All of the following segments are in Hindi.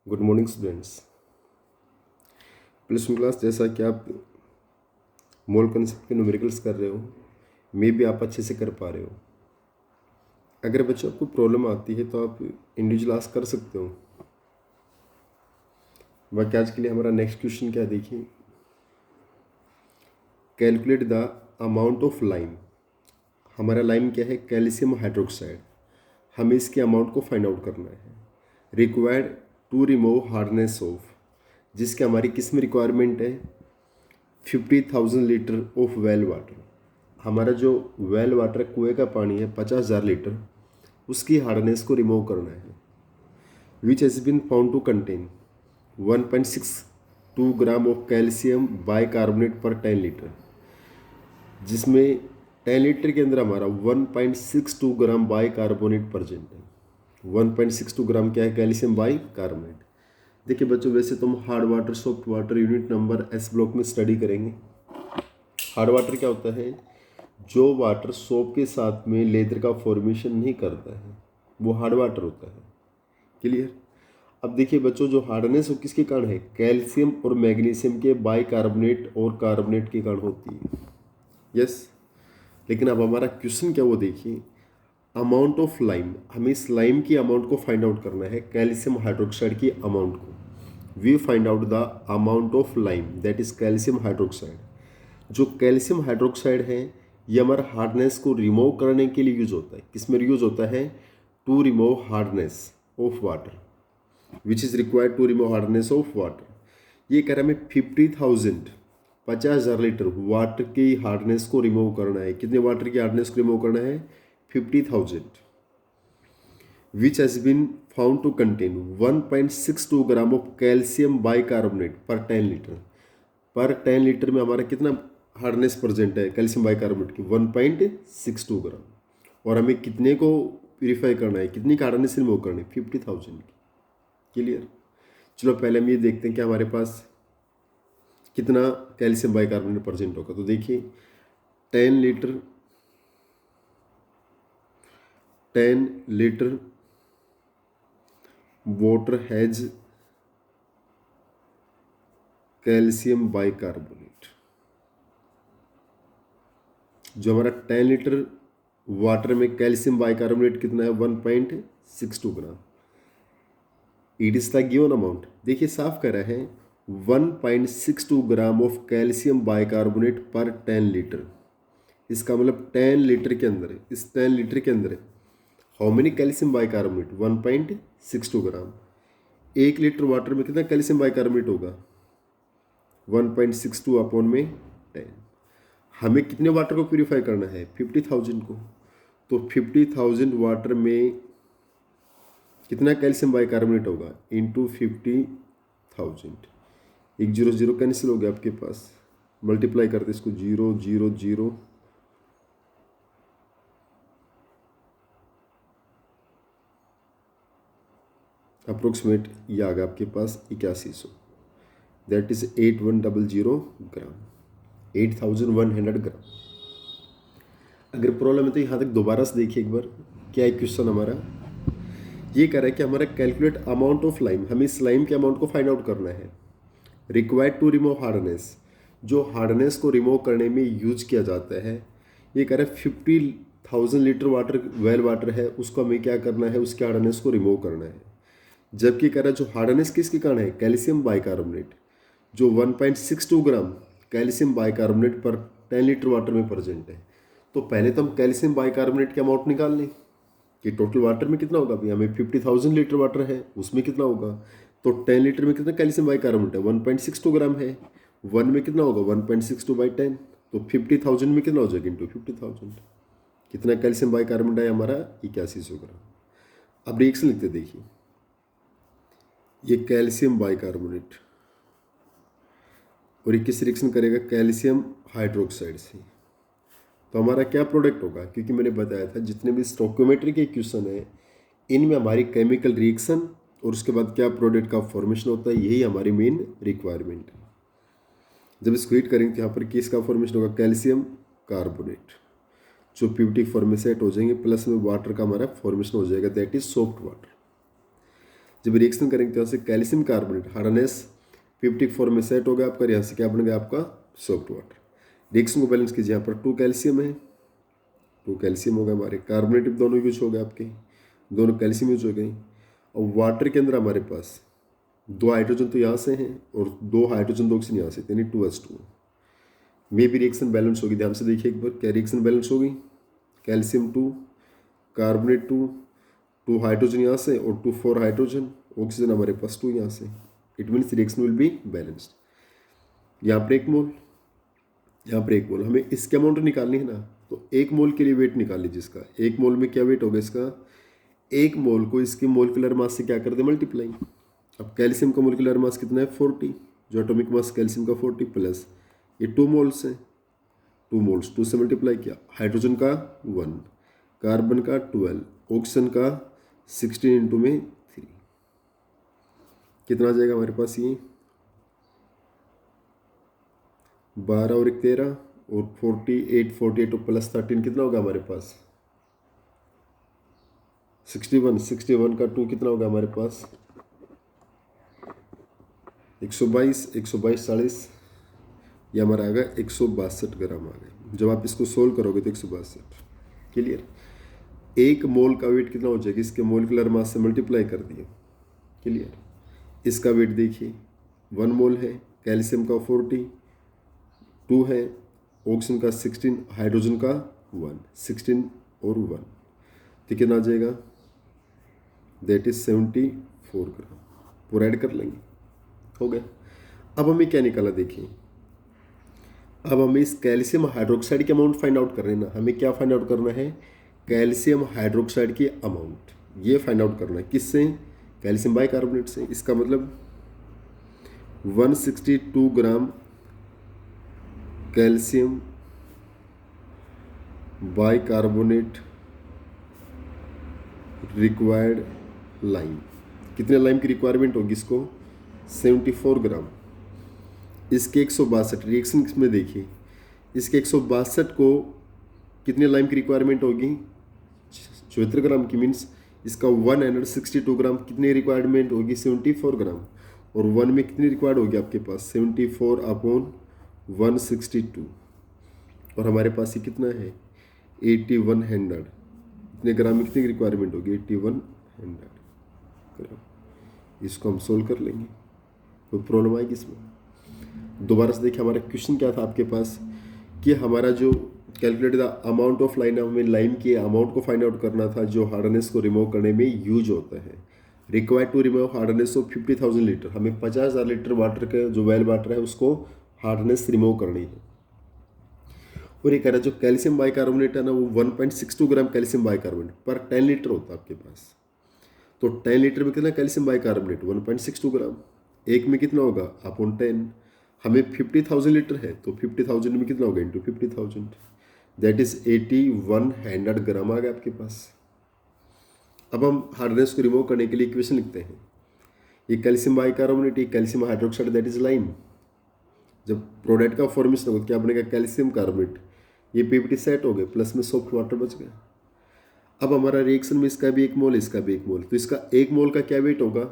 Good morning students. Plus one class जैसा कि आप मोल कंसेप्ट के न्यूमेरिकल्स कर रहे हो, मे भी आप अच्छे से कर पा रहे हो। अगर बच्चों आपको प्रॉब्लम आती है तो आप इंडिविजुअल क्लास कर सकते हो। बाकी आज के लिए हमारा नेक्स्ट क्वेश्चन क्या है, देखिए। Calculate the amount of lime. हमारा लाइम क्या है? Calcium hydroxide. हमें इसके अमाउंट को फाइंड आउट करना है। Required to remove hardness of, जिसके हमारी किस में रिक्वायरमेंट है? 50,000 लीटर ऑफ वेल वाटर। हमारा जो वेल वाटर कुएं का पानी है 50,000 लीटर, उसकी हार्डनेस को रिमूव करना है। Which has been found to contain 1.62 gram of calcium bicarbonate per 10 litre, जिसमें 10 लीटर के अंदर हमारा 1.62 ग्राम बाइकार्बोनेट प्रेजेंट है। 1.62 ग्राम क्या है? Calcium bicarbonate. देखिए बच्चों, वैसे तो हम hard water soft water unit number S block में स्टडी करेंगे। हार्ड वाटर क्या होता है? जो वाटर सोप के साथ में लेदर का फॉर्मेशन नहीं करता है, वो हार्ड वाटर होता है। क्लियर? अब देखिए बच्चों, जो हार्डनेस हो किसके कारण है? कैल्शियम और मैग्नीशियम के बाइकार्बोनेट और कार्बोनेट के कारण होती है। यस। लेकिन अब हमारा क्वेश्चन क्या, वो देखिए। अमाउंट ऑफ लाइम, हमें इस लाइम की अमाउंट को फाइंड आउट करना है, कैल्शियम हाइड्रोक्साइड की अमाउंट को। We find out the amount of lime that is calcium hydroxide. जो कैल्शियम हाइड्रोक्साइड है, ये हमारा हार्डनेस को रिमूव करने के लिए यूज होता है। किस में यूज होता है? To remove hardness of water, which is required to remove hardness of water. ये कह रहा है हमें 50,000 50,000 लीटर वाटर की हार्डनेस को रिमूव करना है। कितने वाटर की हार्डनेस को रिमूव करना है? 50,000, which has been found to contain 1.62 gram of calcium bicarbonate per 10 litre. Per 10 litre में हमारा कितना हार्डनेस प्रेजेंट है कैल्शियम बाइकार्बोनेट की? 1.62 ग्राम। और हमें कितने को प्यूरिफाई करना है, कितनी हार्डनेस रिमूव करनी है? 50,000 की। क्लियर? चलो पहले हम ये देखते हैं कि हमारे पास कितना कैल्शियम बाइकार्बोनेट प्रेजेंट होगा। तो देखिए 10 litre 10 litre water has calcium bicarbonate. जो हमारा 10 लीटर वाटर में कैल्शियम बाइकार्बोनेट कितना है? 1.62 gram. It is the given amount. देखिए साफ कर रहे हैं 1.62 gram of calcium bicarbonate per 10 litre. इसका मतलब 10 लीटर के अंदर, इस 10 लीटर के अंदर how many calcium bicarbonate? 1.62 gram. 1 litre water में कितना कैल्शियम बाइकार्बोनेट होगा? 1.62 अपॉन में 10। हमें कितने वाटर को प्यूरिफाई करना है? 50,000 को। तो 50,000 वाटर में कितना कैल्शियम बाइकार्बोनेट होगा? इंटू 50,000। 1 0 0 कैंसिल हो गया आपके पास। मल्टीप्लाई करते इसको 0 0 0, अप्रोक्सीमेट ये आ गया आपके पास 8100। दैट इज 8100 ग्राम, 8100 ग्राम। अगर प्रॉब्लम है तो यहाँ तक दोबारा से देखिए एक बार। क्या है क्वेश्चन हमारा? ये कह रहा है कि हमारा कैलकुलेट अमाउंट ऑफ लाइम, हमें इस लाइम के अमाउंट को फाइंड आउट करना है। रिक्वायर्ड टू रिमूव हार्डनेस, जो हार्डनेस को रिमूव करने में यूज किया जाता है। ये कह रहा है 50,000 लीटर वाटर वेल वाटर है, उसको हमें क्या करना है? उसके हार्डनेस को रिमूव करना है। जबकि कह रहा है जो हार्डनेस किसके कारण है? Calcium bicarbonate. जो 1.62 ग्राम calcium bicarbonate per 10 litre water में प्रेजेंट है। तो पहले तो हम कैल्शियम बाइकार्बोनेट के अमाउंट निकाल लें कि टोटल वाटर में कितना होगा। अभी हमें 50,000 लीटर वाटर है, उसमें कितना होगा? तो 10 लीटर में कितना कैल्शियम बाइकार्बोनेट है? 1.62 ग्राम है। 1 में कितना होगा? 1.62 बाई 10। तो 50,000 में कितना हो जाएगा? इंटू 50,000। कितना कैल्शियम बाइकार्बोनेट है हमारा? 8100 ग्राम। अब रिएक्शन लिखते देखिए। ये कैल्शियम बाइकार्बोनेट और ये किस रिएक्शन करेगा? कैल्शियम हाइड्रोक्साइड से। तो हमारा क्या प्रोडक्ट होगा? क्योंकि मैंने बताया था जितने भी स्टोइकोमेट्री के क्वेश्चन है, इनमें हमारी केमिकल रिएक्शन और उसके बाद क्या प्रोडक्ट का फॉर्मेशन होता है, यही हमारी मेन रिक्वायरमेंट है। जब इसको हीट करेंगे तो यहाँ पर किसका फॉर्मेशन होगा? कैल्शियम कार्बोनेट, जो पीवीटी फॉर्म में सेट हो जाएंगे, प्लस में वाटर का हमारा फॉर्मेशन हो जाएगा, दैट इज सॉफ्ट वाटर। जब रिएक्शन करेंगे तो यहाँ से कैल्शियम कार्बोनेट हार्डनेस 54 में सेट हो गया आपका, यहाँ से क्या बन गया आपका सॉफ्ट वाटर। रिएक्शन को बैलेंस कीजिए, यहाँ पर 2 कैल्शियम है, 2 कैल्शियम हो गए हमारे, कार्बोनेटिव दोनों यूज हो गए आपके, दोनों कैल्शियम यूज हो गई। और वाटर के अंदर हमारे पास 2 हाइड्रोजन तो यहाँ से हैं और 2 हाइड्रोजन 2 ऑक्सीजन यहाँ से, यानी 2s2 में भी रिएक्शन बैलेंस होगी। ध्यान से देखिए एक बार, क्या रिएक्शन बैलेंस होगी, कैल्शियम 2 कार्बोनेट 2 हाइड्रोजन यहाँ से और 2 4 हाइड्रोजन, ऑक्सीजन हमारे पास 2 यहाँ से, it means reaction will be balanced. यहाँ पर 1 मोल, यहाँ पर 1 मोल, हमें इसके अमाउंट निकालनी है ना, तो 1 मोल के लिए वेट निकाल लीजिए इसका। 1 मोल में क्या वेट होगा इसका, 1 मोल को इसके मोलिकुलर मास से क्या कर दे मल्टीप्लाई। अब कैल्शियम का मोलिकुलर मास कितना है 40, जो एटॉमिक मास कैल्शियम का 40 प्लस ये 2 मोल्स है, 2 मोल्स 2 से मल्टीप्लाई किया, हाइड्रोजन का 1, कार्बन का 12, ऑक्सीजन का 16 इंटू में 3, कितना आ जाएगा हमारे पास ये 12 और 1 13 और 48 और प्लस 13 कितना होगा हमारे पास 61 का 2 कितना होगा हमारे पास 122 40, ये हमारा आ गया 162 ग्राम आ गए। जब आप इसको सोल्व करोगे तो 162, क्लियर। 1 मोल का वेट कितना हो जाएगा, इसके मोलिकुलर मास से मल्टीप्लाई कर दिए, क्लियर। इसका वेट देखिए 1 मोल है, कैल्शियम का 40, 2 है, ऑक्सीजन का 16, हाइड्रोजन का 1, 16 और 1, तो कितना आ जाएगा, दैट इज 74 ग्राम। पूरा ऐड कर लेंगे, हो गया। अब हमें क्या निकाला देखिए, अब हमें इस कैल्शियम हाइड्रोक्साइड के अमाउंट फाइंड आउट कर रहे हैं ना, हमें क्या फाइंड आउट करना है, कैल्शियम हाइड्रोक्साइड की अमाउंट, ये फाइंड आउट करना है किससे, कैल्शियम बाइकार्बोनेट से। इसका मतलब 162 ग्राम कैल्शियम बाइकार्बोनेट रिक्वायर्ड लाइम, कितने लाइम की रिक्वायरमेंट होगी इसको 74 ग्राम। इसके 162 रिएक्शन में देखिए, इसके 162 को कितने लाइम की रिक्वायरमेंट होगी 74 ग्राम की, मीन्स इसका 162 ग्राम कितनी रिक्वायरमेंट होगी 74 ग्राम, और 1 में कितनी रिक्वायर्ड होगी आपके पास 74 अपॉन 162, और हमारे पास ये कितना है 8100, इतने ग्राम में कितनी रिक्वायरमेंट होगी 8100 ग्राम। इसको हम सोल्व कर लेंगे, कोई प्रॉब्लम आएगी इसमें। दोबारा से देखिए हमारा क्वेश्चन क्या था आपके पास, कि हमारा जो calculate the amount of line, हमें लाइम के अमाउंट को फाइंड आउट करना था जो हार्डनेस को रिमूव करने में यूज होता है। Required to remove hardness of 50,000 litre, हमें 50,000 लीटर वाटर का जो वेल वाटर है उसको हार्डनेस रिमूव करनी है। और ये कह रहा है जो कैल्शियम बाइकार्बोनेट है ना, वो 1.62 ग्राम कैल्शियम बाइकार्बोनेट पर 10 लीटर होता है आपके पास। तो 10 लीटर में कितना कैल्शियम बाइकार्बोनेट 1.62 ग्राम, एक में कितना होगा अपॉन 10, हमें 50,000 लीटर है तो 50,000 में कितना होगा इंटू 50,000, दैट इज 8100 ग्राम आ गया आपके पास। अब हम हार्डनेस को रिमूव करने के लिए इक्वेशन लिखते हैं, ये कैल्शियम बाइकार्बोनेट, ये calcium hydroxide that is lime. जब प्रोडक्ट का फॉर्मेशन होगा क्या बनेगा कैल्शियम कार्बोनेट, ये पीपीटी सेट हो गए, प्लस में सॉफ्ट वाटर बच गया। अब हमारा रिएक्शन में इसका भी 1 मोल, इसका भी 1 मोल, तो इसका 1 मोल का क्या वेट होगा,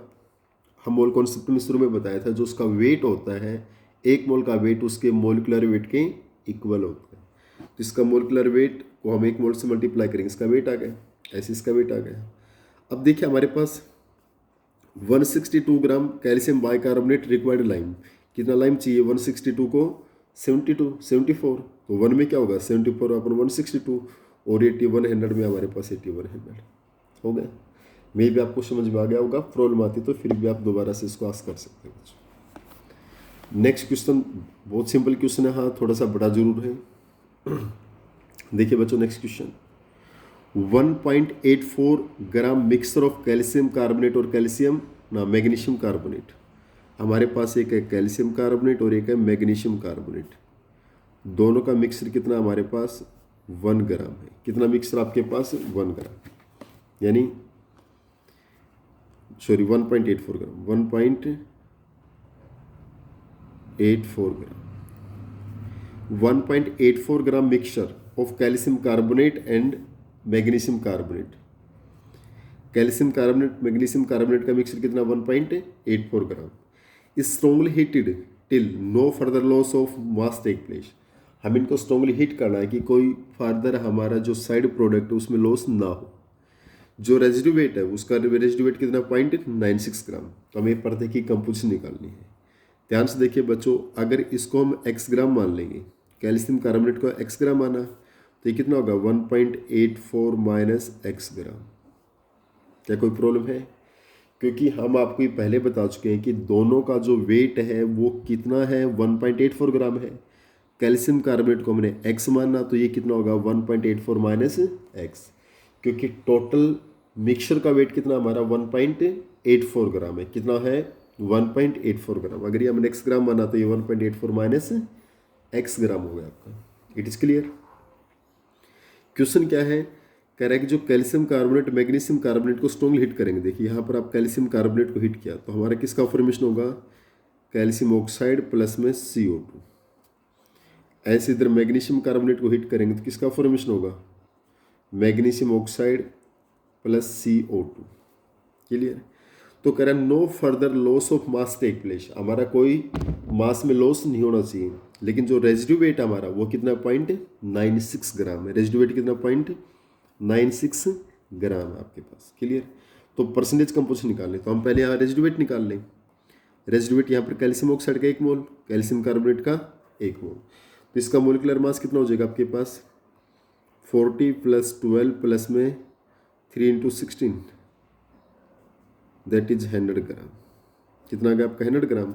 हम मोल कॉन्सेप्ट में शुरू में बताया था, जो उसका वेट होता है 1 मोल का वेट उसके मोलिकुलर वेट के इक्वल होता है। तो इसका मोलिकुलर वेट को हम 1 मोल से मल्टीप्लाई करेंगे, इसका वेट आ गया, ऐसे इसका वेट आ गया। अब देखिए हमारे पास 162 ग्राम कैल्शियम बाइकार्बोनेट रिक्वायर्ड लाइम, कितना लाइम चाहिए 162 को 74, तो 1 में क्या होगा 74 अपन 162, और 8100 में हमारे पास 8100 हो गया। मे भी आपको समझ में आ गया होगा, प्रॉब्लम आती तो फिर भी आप दोबारा से इसको आस्क कर सकते हैं बच्चों। नेक्स्ट क्वेश्चन बहुत सिंपल क्वेश्चन है, हाँ थोड़ा सा बड़ा जरूर है। देखिए बच्चों next question, 1.84 gram mixture of calcium carbonate और कैल्शियम ना मैग्नीशियम कार्बोनेट, हमारे पास एक है कैल्शियम कार्बोनेट और एक है मैग्नीशियम कार्बोनेट, दोनों का मिक्सचर कितना हमारे पास 1 ग्राम है। कितना मिक्सचर आपके पास 1 ग्राम, यानी sorry 1.84 gram, 1.84 gram mixture of calcium carbonate and magnesium carbonate. Calcium carbonate magnesium carbonate का मिक्सचर कितना 1.84 gram is strongly heated till no further loss of mass take place. हम इनको स्ट्रॉन्गली हीट करना है कि कोई फर्दर हमारा जो साइड प्रोडक्ट है उसमें लॉस ना हो। जो रेजिड्यू वेट है उसका रेजिड्यू वेट कितना 0.96 ग्राम। तो हमें पड़ता की कंपोजिशन निकालनी है। ध्यान से देखिए बच्चों, अगर इसको हम x ग्राम मान लेंगे, कैल्शियम कार्बोनेट को x ग्राम माना तो ये कितना होगा 1.84 माइनस x ग्राम। क्या कोई प्रॉब्लम है? क्योंकि हम आपको ये पहले बता चुके हैं कि दोनों का जो वेट है वो कितना है 1.84 ग्राम है। कैल्शियम कार्बोनेट को हमने x माना तो ये कितना होगा 1.84 माइनस x, क्योंकि टोटल मिक्सचर का वेट कितना हमारा 1.84 ग्राम है। कितना है 1.84 ग्राम। अगर ये हमने x ग्राम माना तो ये 1.84 माइनस x ग्राम हो गया आपका। It is clear. क्वेश्चन क्या है, कह रहा है कि जो कैल्शियम कार्बोनेट मैग्नीशियम कार्बोनेट को स्ट्रॉन्गली हिट करेंगे। देखिए यहाँ पर आप कैल्शियम कार्बोनेट को हिट किया तो हमारा किसका फॉर्मेशन होगा, कैल्शियम ऑक्साइड प्लस में CO2। ऐसे इधर मैग्नीशियम कार्बोनेट को हिट करेंगे तो किसका फॉर्मेशन होगा, magnesium oxide plus CO2। Clear. तो कह रहा है no further loss of mass take place. हमारा कोई मास में लॉस नहीं होना चाहिए, लेकिन जो रेजिड्यू वेट हमारा वो कितना 0.96 ग्राम है। रेजिड्यू वेट कितना 0.96 ग्राम है आपके पास। क्लियर। तो परसेंटेज कंपोजिशन निकालने तो हम पहले यहाँ रेजिड्यू वेट निकाल लें। रेजिड्यू वेट यहाँ पर कैल्शियम ऑक्साइड का 1 मोल, कैल्शियम कार्बोनेट का 1 मोल, तो इसका मोलिकुलर मास कितना हो जाएगा आपके पास 40 + 12 प्लस में 3 × 16 दैट इज 100 ग्राम। कितना आ गया आपका 100 ग्राम।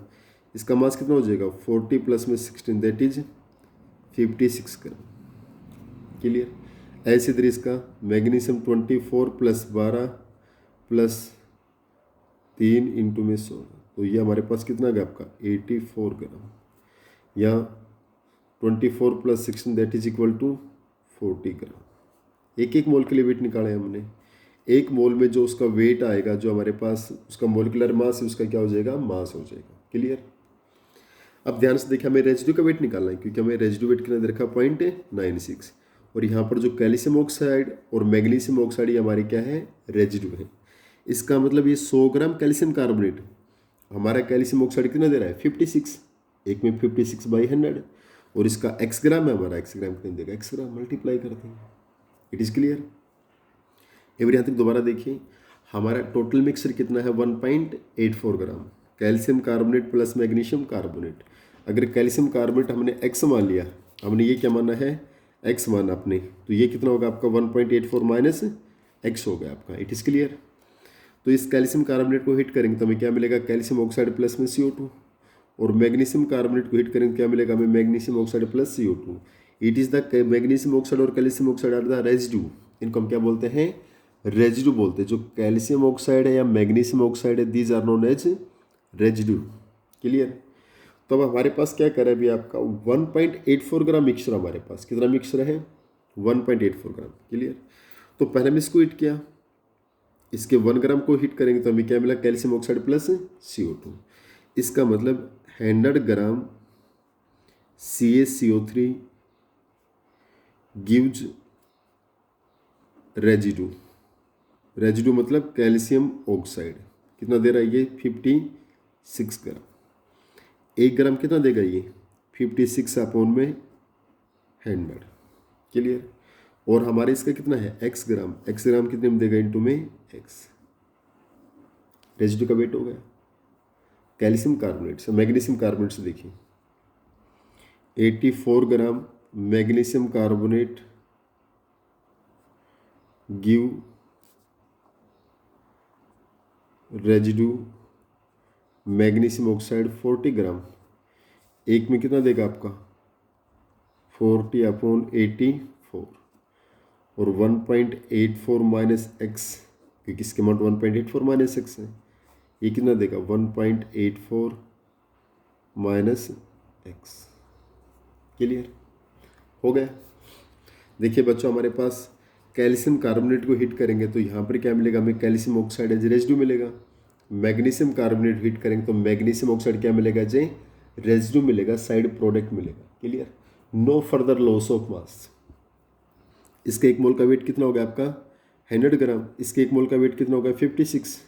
इसका मास कितना हो जाएगा 40 प्लस में 16 दैट इज 56 ग्राम। क्लियर। ऐसे इधर इसका मैग्नीशियम 24 + 12 प्लस 3 इंटू में 16, तो ये हमारे पास कितना आ गया आपका 84 ग्राम। या 24 + 16 that is equal to 40 gram. एक मोल के लिए वेट निकाले हमने। 1 मोल में जो उसका वेट आएगा, जो हमारे पास उसका मोलिकुलर मास है, उसका क्या हो जाएगा मास हो जाएगा। क्लियर। अब ध्यान से देखिए, हमें रेजिड्यू का वेट निकालना है, क्योंकि हमें रेजिड्यू वेट कितना दे रखा 0.96, और यहाँ पर जो कैल्शियम ऑक्साइड और मैग्नीशियम ऑक्साइड ये हमारे क्या है रेजिड्यू है। इसका मतलब ये 100 ग्राम कैल्शियम कार्बोनेट हमारा कैल्शियम ऑक्साइड कितना दे रहा है 56, एक में 56/100, और इसका x ग्राम है हमारा, x ग्राम कितना देगा x ग्राम मल्टीप्लाई करते हैं। It is clear. एवरी यहाँ तक दोबारा देखिए, हमारा टोटल मिक्सचर कितना है 1.84 ग्राम calcium carbonate plus magnesium carbonate. अगर कैल्शियम कार्बोनेट हमने x मान लिया, हमने ये क्या माना है x माना अपने, तो ये कितना होगा आपका 1.84 माइनस x हो गया आपका। It is clear. तो इस कैल्शियम कार्बोनेट को हिट करेंगे तो हमें क्या मिलेगा कैल्शियम ऑक्साइड प्लस में CO2, और मैग्नीशियम कार्बोनेट को हिट करेंगे क्या मिलेगा हमें magnesium oxide plus CO2। It is the magnesium oxide और calcium oxide are the residue. इनको हम क्या बोलते हैं रेजिड्यू बोलते हैं। जो कैल्शियम ऑक्साइड है या मैग्नीशियम ऑक्साइड है these are known as residue. Clear. तो अब हमारे पास क्या करें अभी आपका 1.84 ग्राम मिक्सचर हमारे पास कितना मिक्सचर है 1.84 ग्राम। क्लियर। तो पहले हम इसको हिट किया, इसके 1 ग्राम को हिट करेंगे तो हमें क्या मिला कैल्शियम ऑक्साइड प्लस CO2। इसका मतलब 100 ग्राम CaCO3 गिव्स रेजिड्यू। रेजिड्यू मतलब कैल्शियम ऑक्साइड कितना दे रहा है ये 56 ग्राम। 1 ग्राम कितना देगा ये 56 अपॉन में 100। क्लियर। और हमारे इसका कितना है x ग्राम, x ग्राम कितने में देगा इंटू में x। रेजिड्यू का वेट हो गया। कैल्शियम कार्बोनेट से मैग्नीशियम कार्बोनेट से देखिए 84 gram magnesium carbonate give residue magnesium oxide 40 gram. एक में कितना देगा आपका 40 अपॉन 84, और 1.84 माइनस x, क्योंकि इसके अमाउंट 1.84 माइनस x है, ये कितना देगा 1.84 माइनस x। क्लियर हो गया। देखिए बच्चों, हमारे पास कैल्शियम कार्बोनेट को हिट करेंगे तो यहाँ पर क्या मिलेगा हमें कैल्शियम ऑक्साइड एज रेजिड्यू मिलेगा। मैग्नीशियम कार्बोनेट हिट करेंगे तो मैग्नीशियम ऑक्साइड क्या मिलेगा जे रेजिड्यू मिलेगा, साइड प्रोडक्ट मिलेगा। Clear. No further loss of mass. इसका 1 मोल का वेट कितना हो गया आपका 100 ग्राम, इसके 1 मोल का वेट कितना होगा 56,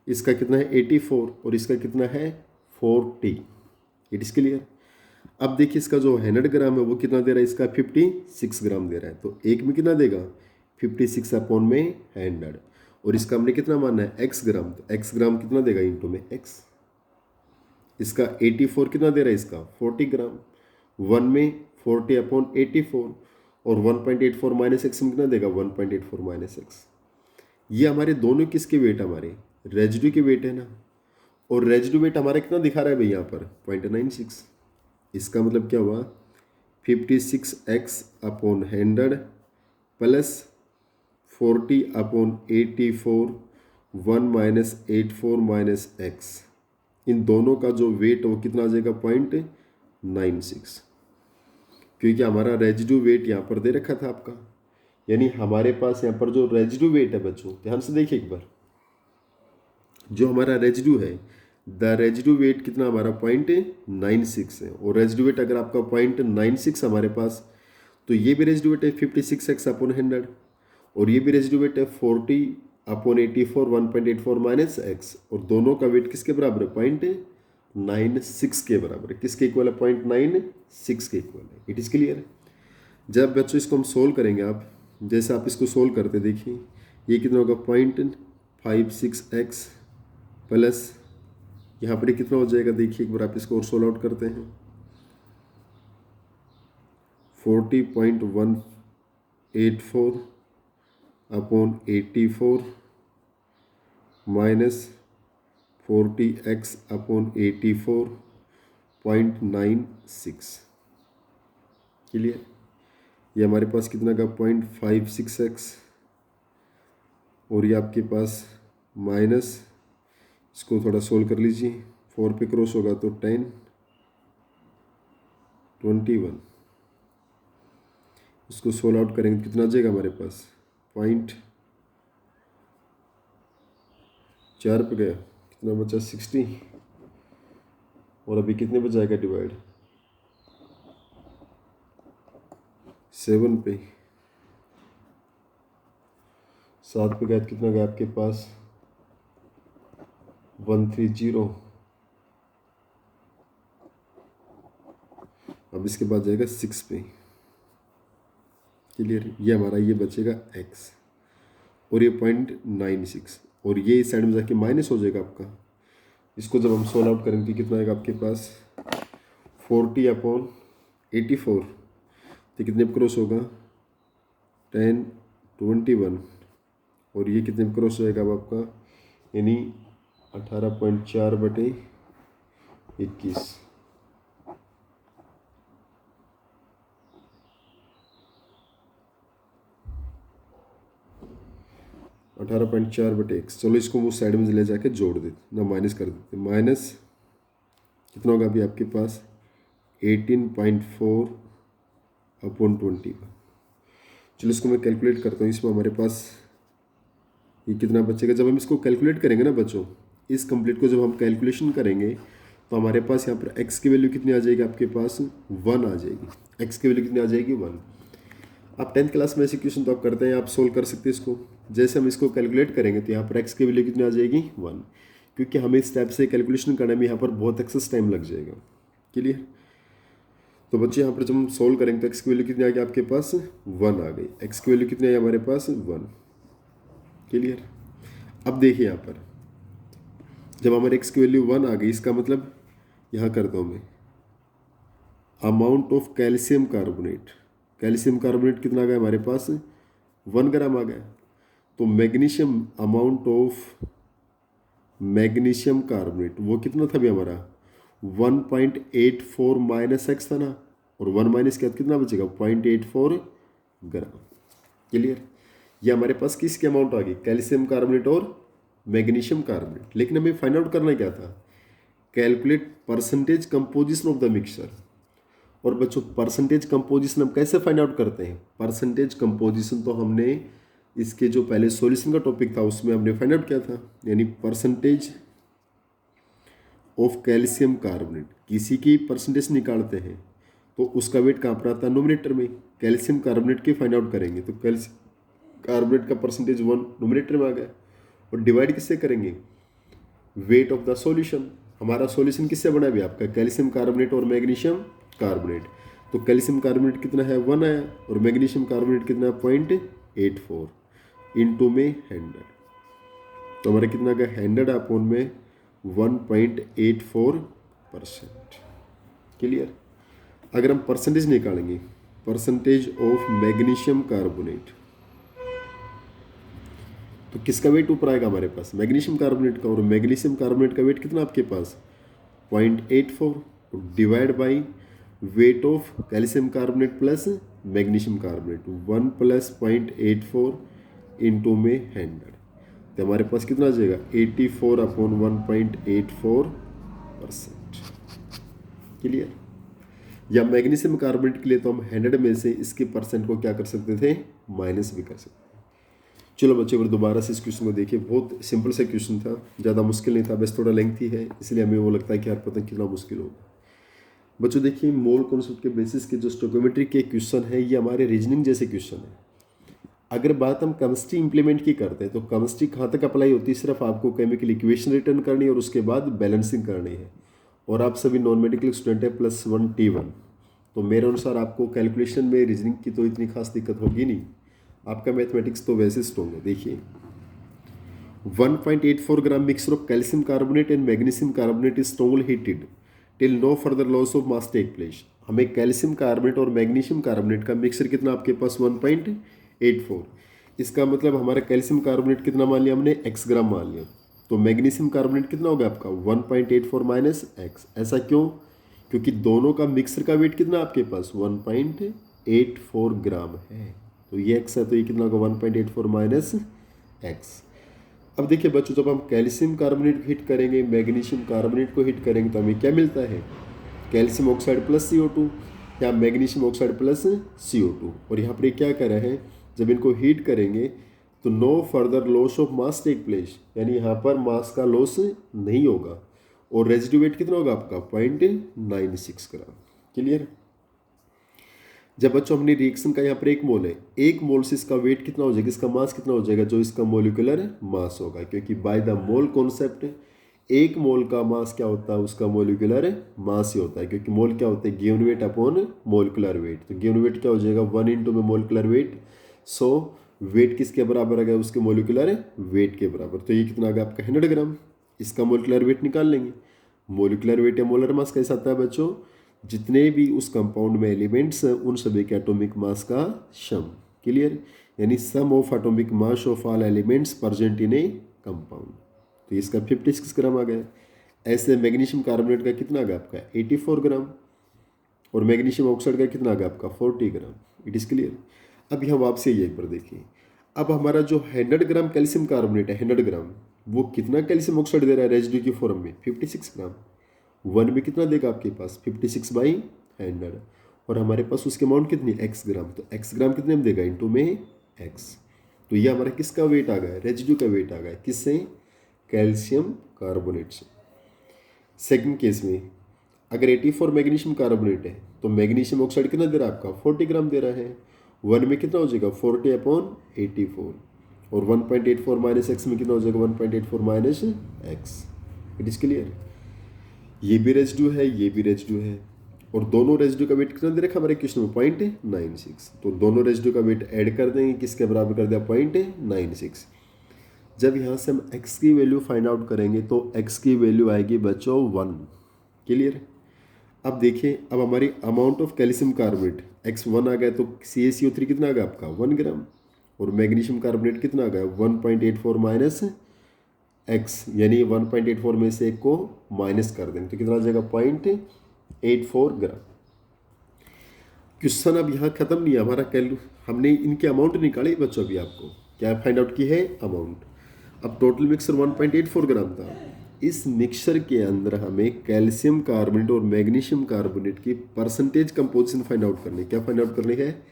इसका कितना है 84 और इसका कितना है 40। It is clear. अब देखिए इसका जो 100 ग्राम है वो कितना दे रहा है, इसका 56 ग्राम दे रहा है, तो एक में कितना देगा 56 अपॉन में 100, और इसका हमने कितना मानना है x ग्राम, तो x ग्राम कितना देगा इंटू में x। इसका 84 कितना दे रहा है, इसका 40 ग्राम, 1 में 40 अपॉन 84 और 1.84 माइनस एक्स में कितना देगा 1.84 माइनस एक्स। ये हमारे दोनों किसके वेट, हमारे रेजिड्यू के वेट है ना, और रेजिड्यू वेट हमारा कितना दिखा रहा है भाई यहाँ पर 0.96। इसका मतलब क्या हुआ 56x upon 100 plus 40 upon 84 1 minus 84 minus x, इन दोनों का जो वेट वो कितना आ जाएगा 0.96, क्योंकि हमारा रेजिड्यू वेट यहाँ पर दे रखा था आपका, यानी हमारे पास यहाँ पर जो रेजिड्यू वेट है बच्चों ध्यान से देखिए एक बार, जो हमारा रेजिड्यू है द रेजिड्यू वेट कितना हमारा 0.96 है, और रेजिड्यू वेट अगर आपका 0.96 हमारे पास, तो ये भी रेजिड्यू वेट है 56x अपॉन 100 और ये भी रेजिड्यू वेट है 40 अपॉन 84 1.84 माइनस एक्स, और दोनों का वेट किसके बराबर है 0.96 के बराबर है, किसके इक्वल है 0.96 के इक्वल है। It is clear. जब बच्चों इसको हम सोल्व करेंगे, आप जैसे आप इसको सोल्व करते देखिए ये कितना होगा 0.56x प्लस यहाँ पर कितना हो जाएगा, देखिए एक बार आप इसको और सोल्व आउट करते हैं 40.184 upon 84 minus 40x upon 84.96। Clear. ये हमारे पास कितना का 0.56x और ये आपके पास माइनस, इसको थोड़ा सोल्व कर लीजिए, 4 पे क्रॉस होगा तो 10 21, इसको सोल्व आउट करेंगे तो कितना आ जाएगा हमारे पास 0.4 पे गया, कितना बचा 60, और अभी कितने पे जाएगा डिवाइड 7 पे, 7 पे गया तो कितना गया आपके पास 130। अब इसके बाद जाएगा 6 पे। क्लियर। ये हमारा ये बचेगा x और ये 0.96 और ये इस साइड में जाके माइनस हो जाएगा आपका। इसको जब हम सोल्व आउट करेंगे कितना आएगा आपके पास 40 अपॉन 84, तो कितने पे क्रॉस होगा 10 21 और ये कितने पे क्रॉस जाएगा अब आपका, यानी 18.4/21। 18.4/x। चलो इसको उस साइड में ले जाके जोड़ देते ना, माइनस कर देते, माइनस कितना होगा अभी आपके पास 18.4 अपॉन 21। चलो इसको मैं कैलकुलेट करता हूँ, इसमें हमारे पास ये कितना बचेगा। जब हम इसको कैलकुलेट करेंगे ना बच्चों, इस कंप्लीट को जब हम कैलकुलेशन करेंगे तो हमारे पास यहाँ पर x की वैल्यू कितनी आ जाएगी आपके पास 1 आ जाएगी। x की वैल्यू कितनी आ जाएगी 1। आप 10th क्लास में ऐसी क्वेश्चन तो आप करते हैं, आप सोल्व कर सकते हैं इसको। जैसे हम इसको कैलकुलेट करेंगे तो यहाँ पर x की वैल्यू कितनी आ जाएगी 1, क्योंकि हमें इस टाइप से कैलकुलेशन करने में यहाँ पर बहुत एक्सेस टाइम लग जाएगा। क्लियर। तो बच्चे यहाँ पर जब हम सोल्व करेंगे तो x की वैल्यू कितनी आ गई आपके पास 1 आ गई। x की वैल्यू कितनी आई हमारे पास 1। क्लियर। अब देखिए यहाँ पर जब हमारे x की वैल्यू 1 आ गई, इसका मतलब यहाँ करता हूँ मैं amount of calcium carbonate. Calcium carbonate कितना आ गया हमारे पास 1 ग्राम आ गया। तो magnesium, amount of magnesium carbonate वो कितना था भी हमारा 1.84 माइनस एक्स था ना, और 1 माइनस के बाद कितना बचेगा 0.84 ग्राम। क्लियर। ये हमारे पास किसकी अमाउंट आ गई, कैल्शियम कार्बोनेट और मैग्नीशियम कार्बोनेट। लेकिन हमें फाइंड आउट करना क्या था, calculate percentage composition of the mixture. और बच्चों परसेंटेज कंपोजिशन हम कैसे फाइंड आउट करते हैं, परसेंटेज कंपोजिशन तो हमने इसके जो पहले सॉल्यूशन का टॉपिक था उसमें हमने फाइंड आउट किया था, यानी परसेंटेज ऑफ कैल्शियम कार्बोनेट। किसी की परसेंटेज निकालते हैं तो उसका वेट कहाँ पर आता है, नोमिनेटर में। कैल्शियम कार्बोनेट की फाइंड आउट करेंगे तो कार्बोनेट का परसेंटेज 1 नोमिनेटर में आ गया। और डिवाइड किससे करेंगे, वेट ऑफ द सॉल्यूशन। हमारा सॉल्यूशन किससे बना है आपका, कैल्शियम कार्बोनेट और मैग्नीशियम कार्बोनेट। तो कैल्शियम कार्बोनेट कितना है 1 आया, और मैग्नीशियम कार्बोनेट कितना है 0.84 इंटू में 100। तो हमारा कितना का 100 अपॉन में 1.84%। क्लियर। अगर हम परसेंटेज निकालेंगे, परसेंटेज ऑफ मैग्नीशियम कार्बोनेट, तो किसका वेट ऊपर आएगा हमारे पास, मैग्नीशियम कार्बोनेट का। और मैग्नीशियम कार्बोनेट का वेट कितना आपके पास 0.84 divide by weight of calcium carbonate plus magnesium carbonate 1 plus 0.84 into में 100। तो हमारे पास कितना आ जाएगा 84 अपॉन 1.84%। क्लियर। या मैग्नीशियम कार्बोनेट के लिए तो हम 100 में से इसके परसेंट को क्या कर सकते थे, माइनस भी कर सकते थे। चलो बच्चों, अगर दोबारा से इस क्वेश्चन को देखिए, बहुत सिंपल सा क्वेश्चन था, ज़्यादा मुश्किल नहीं था, बस थोड़ा लेंथी है, इसलिए हमें वो लगता है कि यार पता कितना मुश्किल होगा। बच्चों देखिए, मोल कॉन्सेप्ट के बेसिस के जो स्टोइकोमेट्री के क्वेश्चन है, ये हमारे रीजनिंग जैसे क्वेश्चन है। अगर बात हम केमिस्ट्री इंप्लीमेंट की करते हैं, तो केमिस्ट्री कहाँ तक अप्लाई होती है, सिर्फ आपको केमिकल इक्वेशन रिटर्न करनी है और उसके बाद बैलेंसिंग करनी है। और आप सभी नॉन मेडिकल स्टूडेंट है +1 T1, तो मेरे अनुसार आपको कैलकुलेशन में रीजनिंग की तो इतनी खास दिक्कत होगी नहीं, आपका मैथमेटिक्स तो वैसे स्ट्रॉन्ग है। देखिए 1.84 gram mixture of calcium carbonate and magnesium carbonate is strongly heated till no further loss of mass take place. हमें कैल्शियम कार्बोनेट और मैग्नीशियम कार्बोनेट का मिक्सचर कितना आपके पास 1.84। इसका मतलब हमारा कैल्शियम कार्बोनेट कितना मान लिया हमने, x ग्राम मान लिया। तो मैग्नीशियम कार्बोनेट कितना होगा आपका 1.84 माइनस x। ऐसा क्यों, क्योंकि दोनों का मिक्सर का वेट कितना आपके पास 1.84 ग्राम है। तो ये x है, तो ये कितना होगा 1.84 माइनस x। अब देखिए बच्चों, जब हम कैल्शियम कार्बोनेट को हिट करेंगे, मैग्नीशियम कार्बोनेट को हिट करेंगे, तो हमें क्या मिलता है, कैल्शियम ऑक्साइड प्लस CO2 या मैग्नीशियम ऑक्साइड प्लस CO2। और यहाँ पर क्या कर रहे हैं, जब इनको हीट करेंगे तो no further loss of mass take place, यानी यहाँ पर मास का लॉस नहीं होगा। और रेजिड्यू वेट कितना होगा आपका 0.96 ग्राम। क्लियर। जब बच्चों हमने रिएक्शन का यहाँ पर 1 मोल है, 1 मोल से इसका वेट कितना हो जाएगा, इसका मास कितना हो जाएगा, जो इसका मोलिकुलर मास होगा, क्योंकि बाय द मोल कॉन्सेप्ट 1 मोल का मास क्या होता है, उसका मोलिकुलर मास ही होता है, क्योंकि मोल क्या होता है, given weight upon molecular weight. तो गिवन वेट क्या हो जाएगा 1 इंटू में मोलिकुलर वेट। सो वेट किसके बराबर आ गया, उसके मोलिकुलर वेट के बराबर। तो ये कितना आ गया आपका 100 ग्राम। इसका मोलिकुलर वेट निकाल लेंगे। मोलिकुलर वेट या मोलर मास कैसा आता है बच्चों, जितने भी उस कंपाउंड में एलिमेंट्स हैं उन सभी के एटॉमिक मास का सम। क्लियर। यानी sum of atomic mass of all elements present in a compound. तो इसका 56 ग्राम आ गया। ऐसे मैग्नीशियम कार्बोनेट का कितना आ गया आपका 84 ग्राम, और मैग्नीशियम ऑक्साइड का कितना आ गया आपका 40 ग्राम। It is clear. अब यहाँ वापसी ये एक बार देखिए, अब हमारा जो 100 ग्राम कैल्शियम कार्बोनेट है 100 ग्राम, वो कितना कैल्शियम ऑक्साइड दे रहा है रेजिड्यू की फॉर्म में 56 ग्राम। 1 में कितना देगा आपके पास 56/100, और हमारे पास उसकी अमाउंट कितनी x ग्राम। तो x ग्राम कितने में देगा इंटू में x। तो ये हमारा किसका वेट आ गया, रेजिड्यू का वेट आ गया, किससे, कैल्शियम कार्बोनेट से। सेकंड केस में अगर 84 मैग्नीशियम कार्बोनेट है, तो मैग्नीशियम ऑक्साइड कितना दे रहा है आपका 40 ग्राम दे रहा है। 1 में कितना हो जाएगा 40/84, और 1.84 माइनस एक्स में कितना हो जाएगा 1.84 minus x. It is clear. ये भी रेजिड्यू है, ये भी रेजिड्यू है, और दोनों रेजिड्यू का वेट कितना दे रखा हमारे क्वेश्चन में 0.96। तो दोनों रेजिड्यू का वेट ऐड कर देंगे, किसके बराबर कर दिया 0.96। जब यहाँ से हम x की वैल्यू फाइंड आउट करेंगे तो x की वैल्यू आएगी बच्चों 1। क्लियर। अब देखिए, अब हमारी amount of calcium carbonate x1 आ गया, तो CaCO3 कितना आ गया आपका 1 ग्राम, और मैग्नीशियम कार्बोनेट कितना आ गया 1.84 माइनस x, यानी 1.84 में से एक को माइनस कर देंगे तो कितना आ जाएगा 0.84 ग्राम। क्वेश्चन अब यहाँ खत्म नहीं है हमारा। हमने इनके अमाउंट निकाली बच्चों, अभी आपको क्या फाइंड आउट की है अमाउंट। अब टोटल मिक्सर 1.84 ग्राम था। इस मिक्सचर के अंदर हमें कैल्शियम कार्बोनेट और मैग्नीशियम कार्बोनेट की परसेंटेज कंपोजिशन फाइंड आउट करनी है। क्या फाइंड आउट करनी है,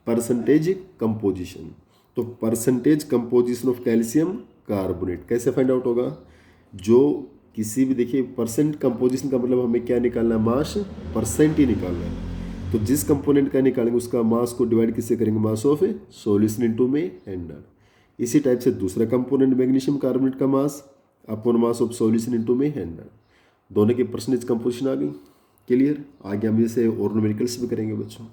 परसेंटेज कंपोजिशन। तो percentage composition of calcium carbonate कैसे फाइंड आउट होगा, जो किसी भी, देखिए परसेंट कंपोजिशन का मतलब हमें क्या निकालना है, मास परसेंट ही निकालना है। तो जिस कंपोनेंट का निकालेंगे उसका मास को डिवाइड किससे करेंगे, mass of A solution into में एंड। इसी टाइप से दूसरा कंपोनेंट मैग्नीशियम कार्बोनेट का mass upon mass of solution into में एंड। दोनों की परसेंटेज कंपोजिशन आ गई। क्लियर। आगे हम इसे और न्यूमेरिकल्स भी करेंगे बच्चों।